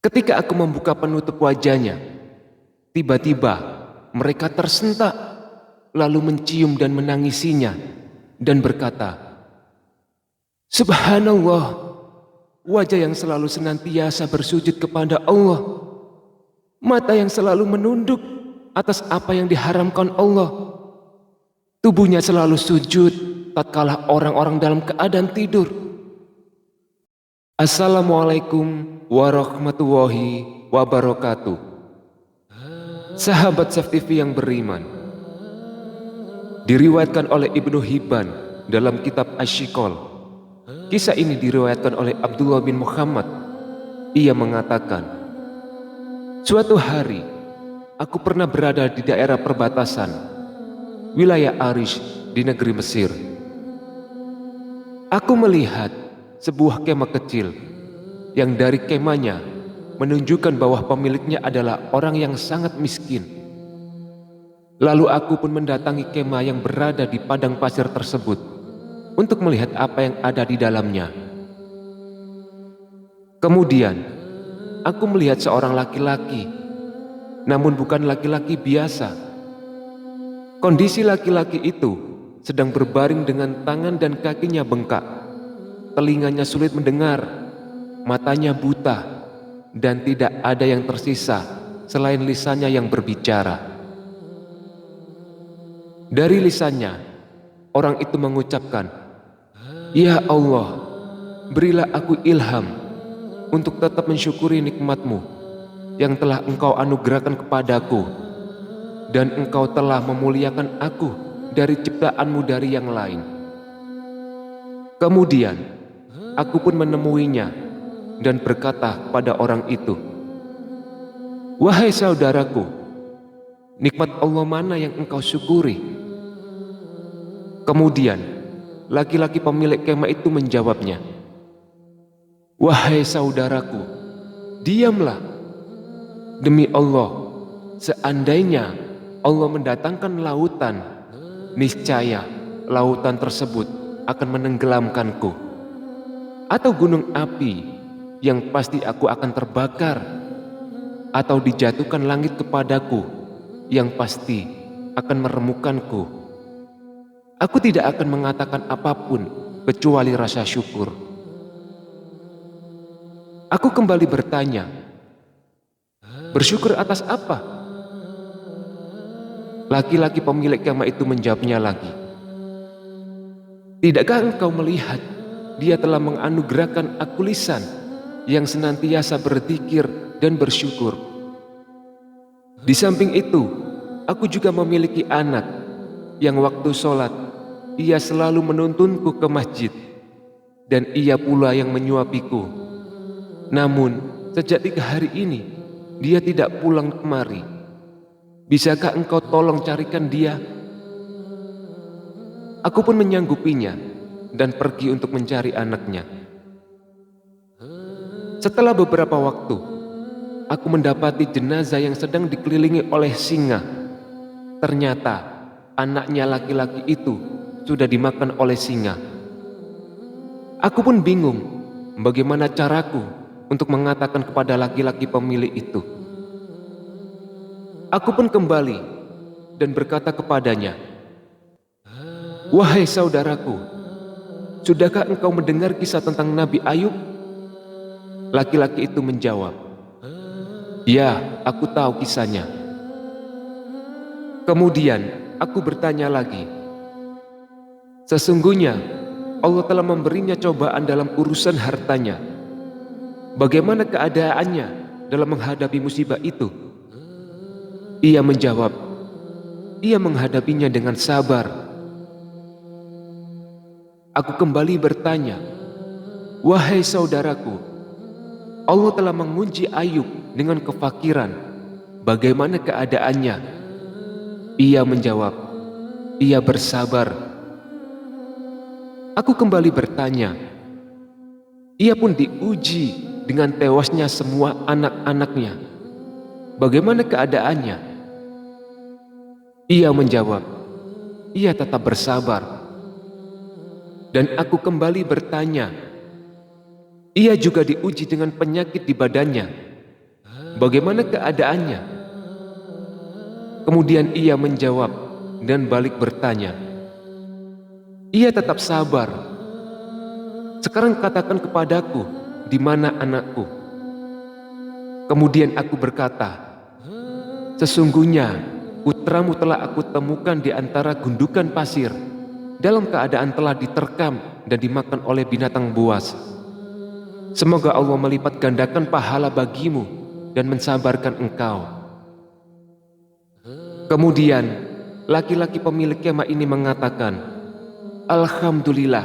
Ketika aku membuka penutup wajahnya, tiba-tiba mereka tersentak, lalu mencium dan menangisinya, dan berkata, "Subhanallah, wajah yang selalu senantiasa bersujud kepada Allah, mata yang selalu menunduk atas apa yang diharamkan Allah, tubuhnya selalu sujud tatkala orang-orang dalam keadaan tidur. Assalamualaikum warahmatullahi wabarakatuh." Sahabat Saf TV yang beriman, diriwayatkan oleh Ibnu Hibban dalam kitab Asy-Syiqaq. Kisah ini diriwayatkan oleh Abdullah bin Muhammad. Ia mengatakan, "Suatu hari, aku pernah berada di daerah perbatasan wilayah Arish di negeri Mesir. Aku melihat sebuah kemah kecil yang dari kemahnya menunjukkan bahwa pemiliknya adalah orang yang sangat miskin. Lalu aku pun mendatangi kemah yang berada di padang pasir tersebut untuk melihat apa yang ada di dalamnya. Kemudian aku melihat seorang laki-laki, namun bukan laki-laki biasa. Kondisi laki-laki itu sedang berbaring dengan tangan dan kakinya bengkak, telinganya sulit mendengar, matanya buta, dan tidak ada yang tersisa selain lisannya yang berbicara. Dari lisannya, orang itu mengucapkan, 'Ya Allah, berilah aku ilham untuk tetap mensyukuri nikmat-Mu yang telah Engkau anugerahkan kepadaku, dan Engkau telah memuliakan aku dari ciptaan-Mu dari yang lain.' Kemudian aku pun menemuinya dan berkata kepada orang itu, 'Wahai saudaraku, nikmat Allah mana yang engkau syukuri?' Kemudian laki-laki pemilik kemah itu menjawabnya, 'Wahai saudaraku, diamlah. Demi Allah, seandainya Allah mendatangkan lautan, niscaya lautan tersebut akan menenggelamkanku, atau gunung api yang pasti aku akan terbakar, atau dijatuhkan langit kepadaku yang pasti akan meremukkanku. Aku tidak akan mengatakan apapun kecuali rasa syukur.' Aku kembali bertanya, 'Bersyukur atas apa?' Laki-laki pemilik kemah itu menjawabnya lagi, 'Tidakkah engkau melihat Dia telah menganugerahkan aku lisan yang senantiasa berzikir dan bersyukur. Di samping itu, aku juga memiliki anak yang waktu sholat ia selalu menuntunku ke masjid, dan ia pula yang menyuapiku. Namun sejak 3 hari ini dia tidak pulang kemari. Bisakah engkau tolong carikan dia?' Aku pun menyanggupinya dan pergi untuk mencari anaknya. Setelah beberapa waktu, aku mendapati jenazah yang sedang dikelilingi oleh singa. Ternyata anaknya laki-laki itu sudah dimakan oleh singa. Aku pun bingung bagaimana caraku untuk mengatakan kepada laki-laki pemilik itu. Aku pun kembali dan berkata kepadanya, 'Wahai saudaraku, sudahkah engkau mendengar kisah tentang Nabi Ayub?' Laki-laki itu menjawab, 'Ya, aku tahu kisahnya.' Kemudian aku bertanya lagi, 'Sesungguhnya Allah telah memberinya cobaan dalam urusan hartanya. Bagaimana keadaannya dalam menghadapi musibah itu?' Ia menjawab, 'Ia menghadapinya dengan sabar.' Aku kembali bertanya, 'Wahai saudaraku, Allah telah menguji Ayub dengan kefakiran. Bagaimana keadaannya?' Ia menjawab, 'Ia bersabar.' Aku kembali bertanya, 'Ia pun diuji dengan tewasnya semua anak-anaknya. Bagaimana keadaannya?' Ia menjawab, 'Ia tetap bersabar.' Dan aku kembali bertanya, 'Ia juga diuji dengan penyakit di badannya. bagaimana keadaannya?" Kemudian ia menjawab dan balik bertanya, "Ia tetap sabar. Sekarang katakan kepadaku, di mana anakku?" Kemudian aku berkata, "Sesungguhnya putramu telah aku temukan di antara gundukan pasir, dalam keadaan telah diterkam dan dimakan oleh binatang buas. Semoga Allah melipat gandakan pahala bagimu dan mensabarkan engkau." Kemudian laki-laki pemilik kemah ini mengatakan, "Alhamdulillah,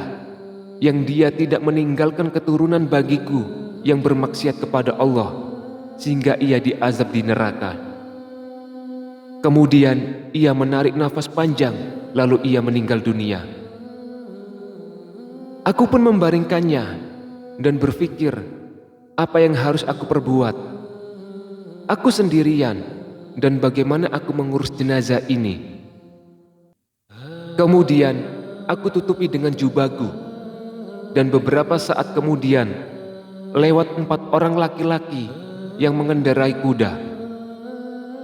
yang dia tidak meninggalkan keturunan bagiku yang bermaksiat kepada Allah, sehingga ia diazab di neraka." Kemudian ia menarik nafas panjang, lalu ia meninggal dunia. Aku pun membaringkannya dan berpikir, apa yang harus aku perbuat? Aku sendirian, dan bagaimana aku mengurus jenazah ini? Kemudian aku tutupi dengan jubahku, dan beberapa saat kemudian lewat 4 orang laki-laki yang mengendarai kuda.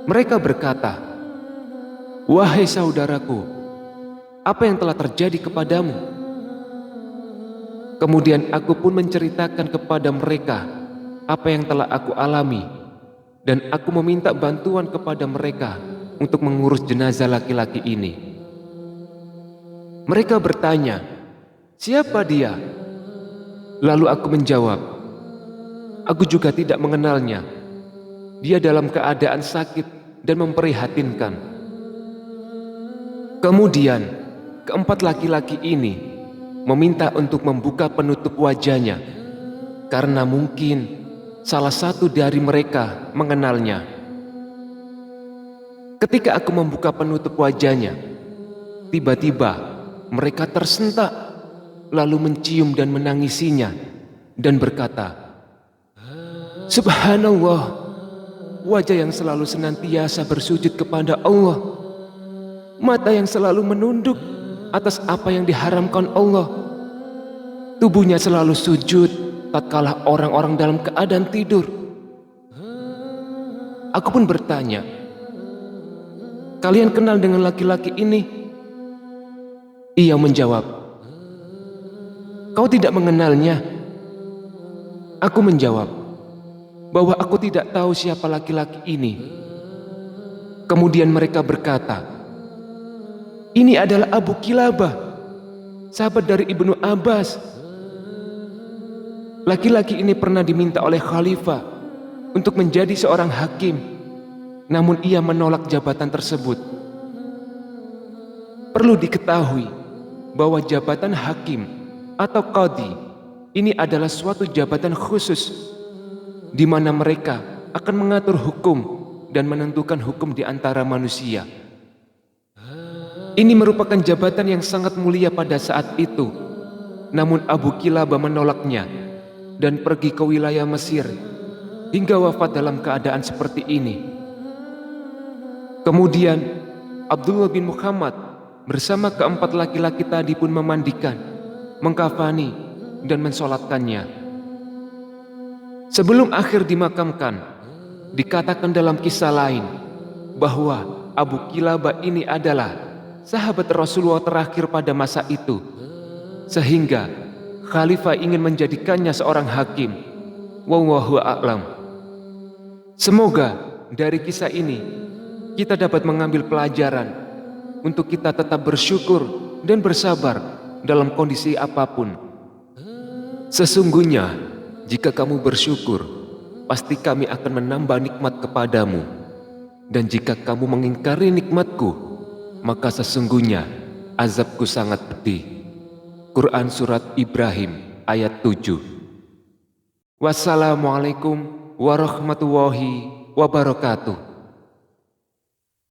Mereka berkata, "Wahai saudaraku, apa yang telah terjadi kepadamu?" Kemudian aku pun menceritakan kepada mereka apa yang telah aku alami, dan aku meminta bantuan kepada mereka untuk mengurus jenazah laki-laki ini. Mereka bertanya, "Siapa dia?" Lalu aku menjawab, "Aku juga tidak mengenalnya. Dia dalam keadaan sakit dan memprihatinkan." Kemudian keempat laki-laki ini meminta untuk membuka penutup wajahnya, karena mungkin salah satu dari mereka mengenalnya. Ketika aku membuka penutup wajahnya, tiba-tiba mereka tersentak, lalu mencium dan menangisinya, dan berkata, "Subhanallah, wajah yang selalu senantiasa bersujud kepada Allah, mata yang selalu menunduk atas apa yang diharamkan Allah, tubuhnya selalu sujud tatkala orang-orang dalam keadaan tidur." Aku pun bertanya, "Kalian kenal dengan laki-laki ini?" Ia menjawab, "Kau tidak mengenalnya?" Aku menjawab bahwa aku tidak tahu siapa laki-laki ini. Kemudian mereka berkata, "Ini adalah Abu Kilabah, sahabat dari Ibnu Abbas. Laki-laki ini pernah diminta oleh khalifah untuk menjadi seorang hakim, namun ia menolak jabatan tersebut. Perlu diketahui bahwa jabatan hakim atau qadhi ini adalah suatu jabatan khusus di mana mereka akan mengatur hukum dan menentukan hukum di antara manusia. Ini merupakan jabatan yang sangat mulia pada saat itu, namun Abu Kilabah menolaknya dan pergi ke wilayah Mesir hingga wafat dalam keadaan seperti ini." Kemudian Abdullah bin Muhammad bersama keempat laki-laki tadi pun memandikan, mengkafani, dan mensolatkannya. Sebelum akhir dimakamkan, dikatakan dalam kisah lain bahwa Abu Kilabah ini adalah sahabat Rasulullah terakhir pada masa itu, sehingga khalifah ingin menjadikannya seorang hakim. Wallahu a'lam. Semoga dari kisah ini kita dapat mengambil pelajaran untuk kita tetap bersyukur dan bersabar dalam kondisi apapun. Sesungguhnya jika kamu bersyukur, pasti kami akan menambah nikmat kepadamu, dan jika kamu mengingkari nikmatku, maka sesungguhnya azabku sangat pedih. Quran Surat Ibrahim ayat 7. Wassalamualaikum warahmatullahi wabarakatuh.